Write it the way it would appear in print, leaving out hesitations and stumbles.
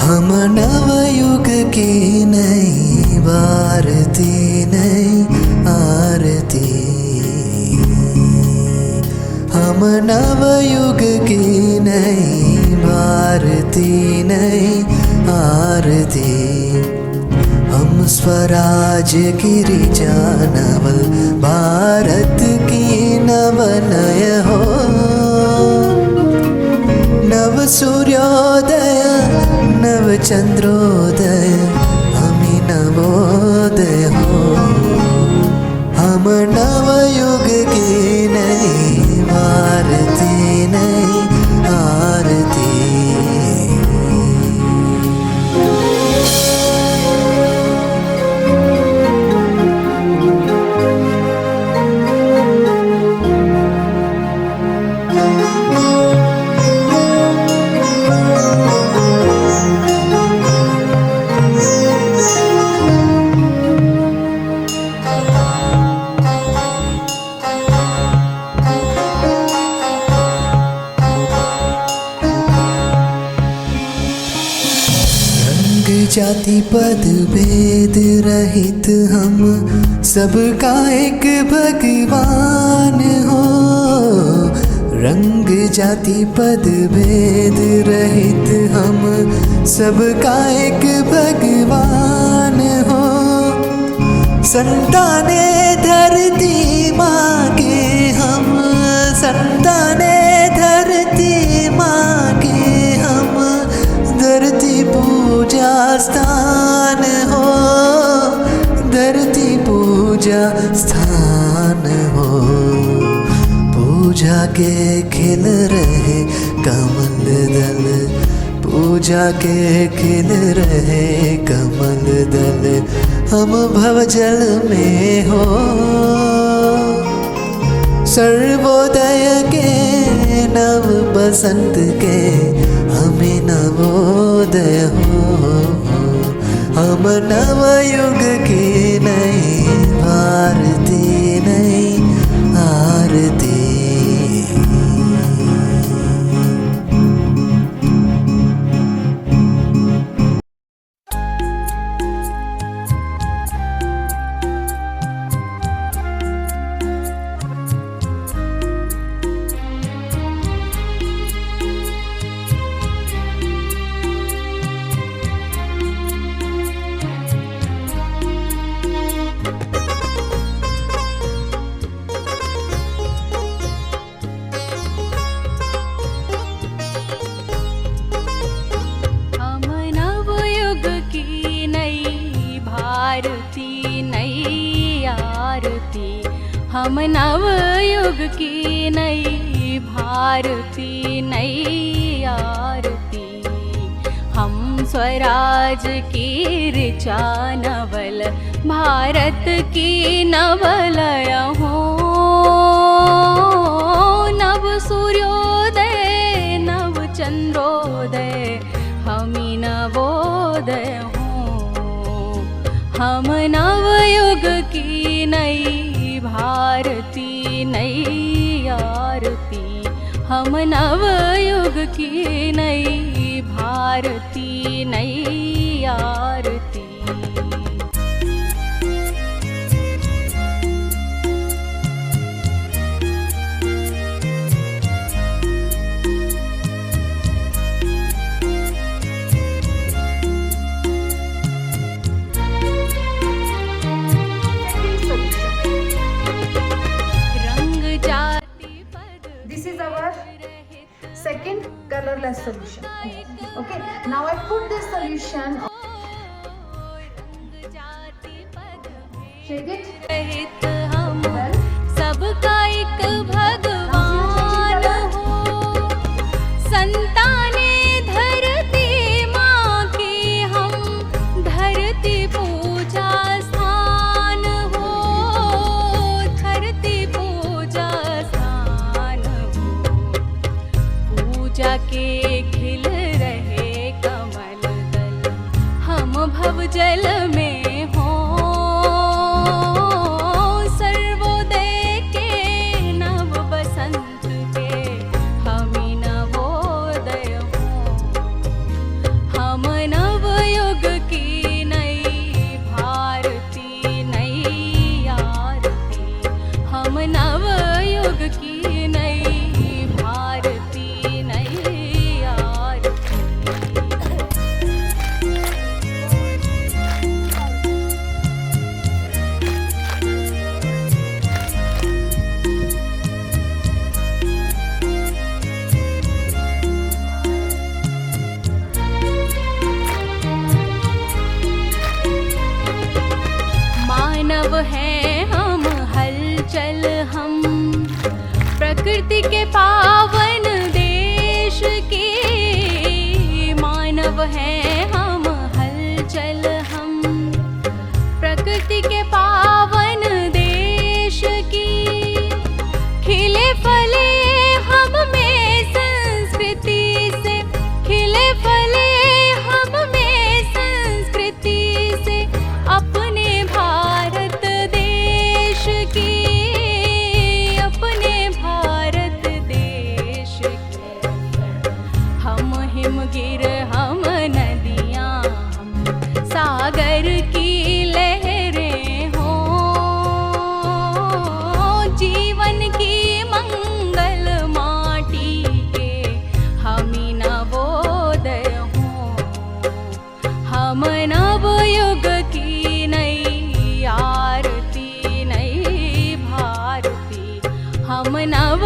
हम नवयुग की नई भारती नई आरती, हम नवयुग की नई भारती नई आरती। हम स्वराज की ऋचा नवल भारत की नवनय हो, नव सूर्योदय नव चंद्रोदय हमी नवोदय हो। हम नवयुग की नई भारती नई आरती। जाति पद भेद रहित हम सबका एक भगवान हो। रंग जाति पद भेद रहित हम सबका एक भगवान हो। संताने धरती माँ के हम, संताने धरती माँ के हम, धरती पूजा स्थान हो, धरती पूजा स्थान हो। पूजा के खिल रहे कमल दल, पूजा के खिल रहे कमल दल, हम भवजल में हो। सर्वोदय के नव बसंत के हमें नवोदय हो। हम नवयुग की नई भारती नई आरती। भारती, हम नवयुग की नई भारती, नई आरती। हम स्वराज की ऋचा नवल, भारत की नवलय हो। नव सूर्योदय नव चंद्रोदय, हमी नवोदय हो। हम नवयुग की नई भारती, नई आरती। हम नवयुग की नई भारती, नई आरती। Second colorless solution. Okay, now I put this solution. Shake it. Well, सबका एक भगवान हो, संताने धरती माँ की, हम धरती पूजा स्थान हो, धरती पूजा स्थान हो। पूजा के खिल रहे कमल दल, हम भव जल में हो। सर्वोदय के नव बसंत के, हमी नवोदय हो। हम नवयुग की नई भारती, नई आरती। हम नवयुग की नई भारती, नई आरती। मानव हैं हम, हलचल हम, प्रकृति के पावन देश के। मानव हैं हम, हलचल हम, प्रकृति के पावन देश की। खिले फले हम में संस्कृति से, खिले फले हम में संस्कृति से, अपने भारत देश की, अपने भारत देश की। हम हिमगिर, हम नदियाँ, हम सागर की लहरें हो। जीवन की मंगल माटी के, हमी नवोदय हो। हम नवयुग की नई आरती, नई भारती। हम नव